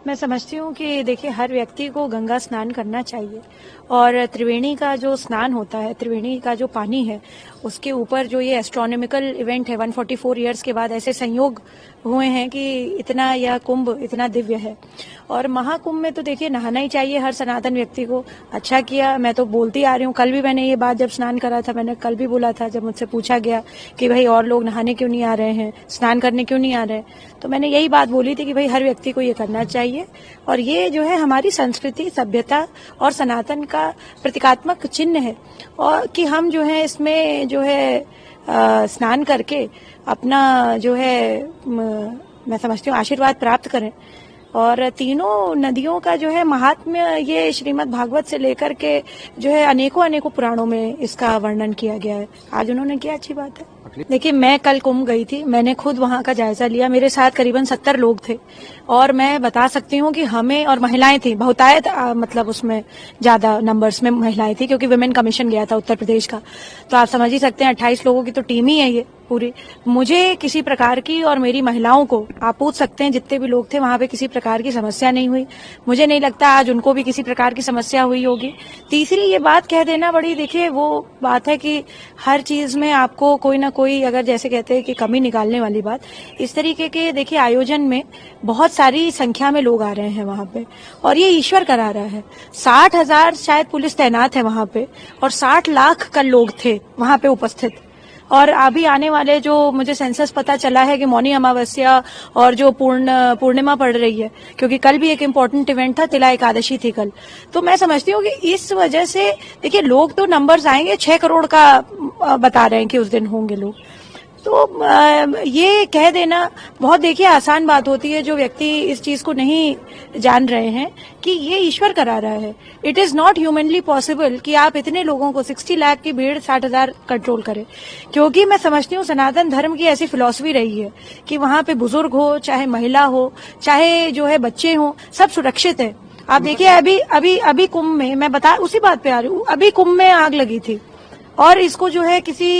मैं समझती हूँ कि देखिए हर व्यक्ति को गंगा स्नान करना चाहिए और त्रिवेणी का जो स्नान होता है, त्रिवेणी का जो पानी है, उसके ऊपर जो ये एस्ट्रोनॉमिकल इवेंट है, 144 ईयर्स के बाद ऐसे संयोग हुए हैं कि इतना यह कुंभ इतना दिव्य है। और महाकुंभ में तो देखिए नहाना ही चाहिए हर सनातन व्यक्ति को। अच्छा किया, मैं तो बोलती आ रही हूँ, कल भी मैंने ये बात जब स्नान करा था, मैंने कल भी बोला था, जब मुझसे पूछा गया कि भाई और लोग नहाने क्यों नहीं आ रहे हैं, स्नान करने क्यों नहीं आ रहे हैं, तो मैंने यही बात बोली थी कि भाई हर व्यक्ति को ये करना चाहिए। और ये जो है हमारी संस्कृति, सभ्यता और सनातन का प्रतीकात्मक चिन्ह है, और कि हम जो है इसमें जो है स्नान करके अपना जो है मैं समझती हूँ आशीर्वाद प्राप्त करें। और तीनों नदियों का जो है महात्म्य ये श्रीमद् भागवत से लेकर के जो है अनेकों अनेकों पुराणों में इसका वर्णन किया गया है। आज उन्होंने किया, अच्छी बात है। देखिए मैं कल कुंभ गई थी, मैंने खुद वहां का जायजा लिया, मेरे साथ करीबन 70 लोग थे और मैं बता सकती हूँ कि हमें, और महिलाएं थी बहुतायत, मतलब उसमें ज्यादा नंबर्स में महिलाएं थी क्योंकि विमेन कमीशन गया था उत्तर प्रदेश का, तो आप समझ ही सकते हैं 28 लोगों की तो टीम ही है ये पूरी। मुझे किसी प्रकार की, और मेरी महिलाओं को आप पूछ सकते हैं जितने भी लोग थे वहां पे, किसी प्रकार की समस्या नहीं हुई। मुझे नहीं लगता आज उनको भी किसी प्रकार की समस्या हुई होगी। तीसरी ये बात कह देना बड़ी, देखिए वो बात है कि हर चीज में आपको कोई ना कोई, अगर जैसे कहते हैं कि कमी निकालने वाली बात, इस तरीके के देखिए आयोजन में बहुत सारी संख्या में लोग आ रहे हैं वहां पे, और ये ईश्वर करा रहा है। 60,000 शायद पुलिस तैनात है वहां पे, और 60 लाख का लोग थे वहां पे उपस्थित। और अभी आने वाले जो मुझे सेंसस पता चला है कि मौनी अमावस्या और जो पूर्णिमा पड़ रही है, क्योंकि कल भी एक इम्पोर्टेंट इवेंट था, तिला एकादशी थी कल, तो मैं समझती हूँ कि इस वजह से देखिए लोग तो नंबर्स आएंगे, 6 करोड़ का बता रहे हैं कि उस दिन होंगे लोग। तो ये कह देना बहुत देखिए आसान बात होती है, जो व्यक्ति इस चीज को नहीं जान रहे हैं कि ये ईश्वर करा रहा है। It is not humanly possible कि आप इतने लोगों को, 60 लाख की भीड़ 60,000 कंट्रोल करें, क्योंकि मैं समझती हूँ सनातन धर्म की ऐसी फिलॉसफी रही है कि वहां पे बुजुर्ग हो, चाहे महिला हो, चाहे जो है बच्चे हो, सब सुरक्षित है। आप देखिए अभी कुंभ में, मैं बता उसी बात पे आ रही हूँ, अभी कुंभ में आग लगी थी और इसको जो है किसी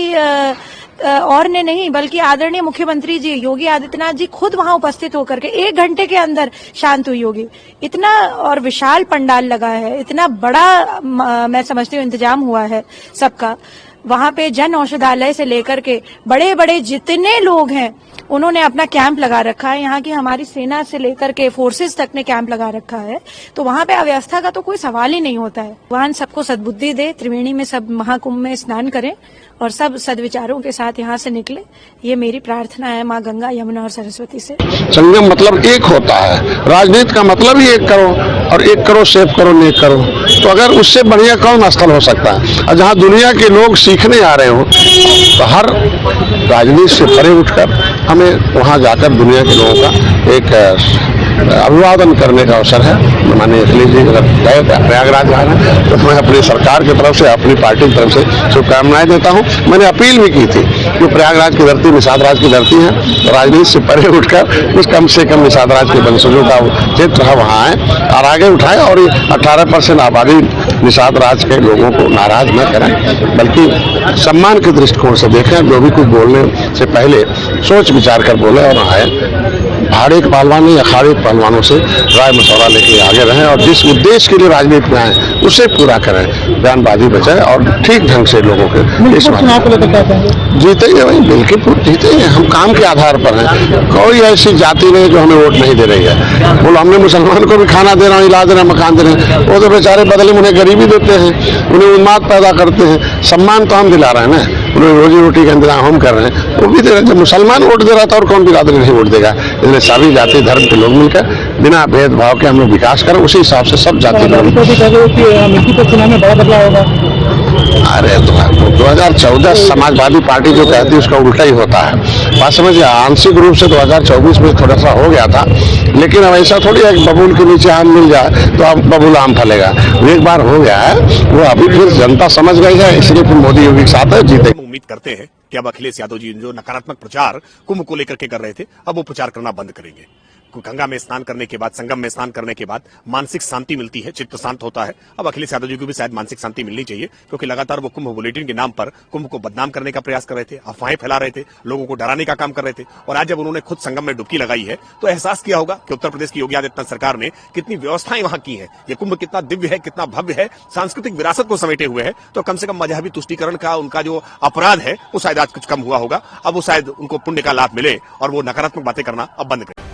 और ने नहीं, बल्कि आदरणीय मुख्यमंत्री जी योगी आदित्यनाथ जी खुद वहां उपस्थित होकर के 1 घंटे के अंदर शांत हुई होगी। इतना और विशाल पंडाल लगा है, इतना बड़ा मैं समझती हूँ इंतजाम हुआ है सबका। वहां पे जन औषधालय से लेकर के बड़े बड़े जितने लोग हैं उन्होंने अपना कैंप लगा रखा है। यहाँ की हमारी सेना से लेकर के फोर्सेस तक ने कैंप लगा रखा है, तो वहां पे अव्यवस्था का तो कोई सवाल ही नहीं होता है। भगवान सबको सद्बुद्धि दे, त्रिवेणी में सब महाकुंभ में स्नान करें और सब सद्विचारों के साथ यहाँ से निकले, ये मेरी प्रार्थना है माँ गंगा, यमुना और सरस्वती से। संगम मतलब एक होता है, राजनीति का मतलब ही एक करो, और एक करो सेव करो, नेक करो, तो अगर उससे बढ़िया कौन स्थल हो सकता है। और जहाँ दुनिया के लोग सीखने आ रहे हो, तो हर राजनीति से परे उठकर हमें वहाँ जाकर दुनिया के लोगों का एक अभिवादन करने का अवसर है। माननीय अखिलेश जी अगर गए प्रयागराज जा रहे हैं तो मैं अपनी सरकार की तरफ से, अपनी पार्टी की तरफ से शुभकामनाएं देता हूं। मैंने अपील भी की थी कि प्रयागराज की धरती निषाद राज की धरती है, राजनीति से परे उठकर कुछ कम से कम निषाद राज के वंशजों का चित्र है वहाँ आए और आगे उठाए, और 18% आबादी निषाद राज के लोगों को नाराज न करें, बल्कि सम्मान के दृष्टिकोण से देखें। जो भी कुछ बोलने से पहले सोच विचार कर बोले और आए। भाड़े के पहलवान या अखाड़े के पहलवानों से राय मशवरा लेके आगे रहें, और जिस उद्देश्य के लिए राजनीति में आए उसे पूरा करें, बयानबाजी बचाएं और ठीक ढंग से लोगों के जीतेंगे। वही बिल्कुल जीतेंगे, हम काम के आधार पर हैं। कोई ऐसी जाति नहीं जो हमें वोट नहीं दे रही है। बोलो हमने मुसलमान को भी खाना दे रहा हूँ, इलाज दे रहे हैं, मकान दे रहे हैं, वो तो बेचारे बदले में उन्हें गरीबी देते हैं, उन्हें उन्माद पैदा करते हैं। सम्मान तो हम दिला रहे हैं ना, उन्हें रोजी रोटी का इंतजाम हम कर रहे हैं, वो भी दे रहे हैं। जब मुसलमान वोट दे रहा था और कौन बिरादरी नहीं वोट देगा। इसलिए सभी जाति धर्म के लोग मिलकर बिना भेदभाव के हम लोग विकास करें, उसी हिसाब से सब जाति लोग। अरे 2014 समाजवादी पार्टी जो कहती है उसका उल्टा ही होता है। बात समझिए, आंशिक रूप से 2024 में थोड़ा सा हो गया था, लेकिन अब ऐसा थोड़ी है कि बबूल के नीचे आम मिल जाए तो अब बबूल आम फलेगा। एक बार हो गया है, वो अभी फिर जनता समझ गई है, इसलिए फिर मोदी योगी के साथ जीते। उम्मीद करते हैं कि अब अखिलेश यादव जी जो नकारात्मक प्रचार कुंभ को लेकर के कर रहे थे, अब वो प्रचार करना बंद करेंगे। गंगा में स्नान करने के बाद, संगम में स्नान करने के बाद मानसिक शांति मिलती है, चित्त शांत होता है। अब अखिलेश यादव जी को भी शायद मानसिक शांति मिलनी चाहिए, क्योंकि लगातार वो कुंभ बुलेटिन के नाम पर कुंभ को बदनाम करने का प्रयास कर रहे थे, अफवाहें फैला रहे थे, लोगों को डराने का काम कर रहे थे। और आज जब उन्होंने खुद संगम में डुबकी लगाई है तो एहसास किया होगा कि उत्तर प्रदेश की योगी आदित्यनाथ सरकार ने कितनी व्यवस्थाएं वहां की है, ये कुंभ कितना दिव्य है, कितना भव्य है, सांस्कृतिक विरासत को समेटे हुए है। तो कम से कम मजहबी तुष्टीकरण का उनका जो अपराध है वो शायद आज कुछ कम हुआ होगा। अब वो शायद उनको पुण्य का लाभ मिले और वो नकारात्मक बातें करना अब बंद करें।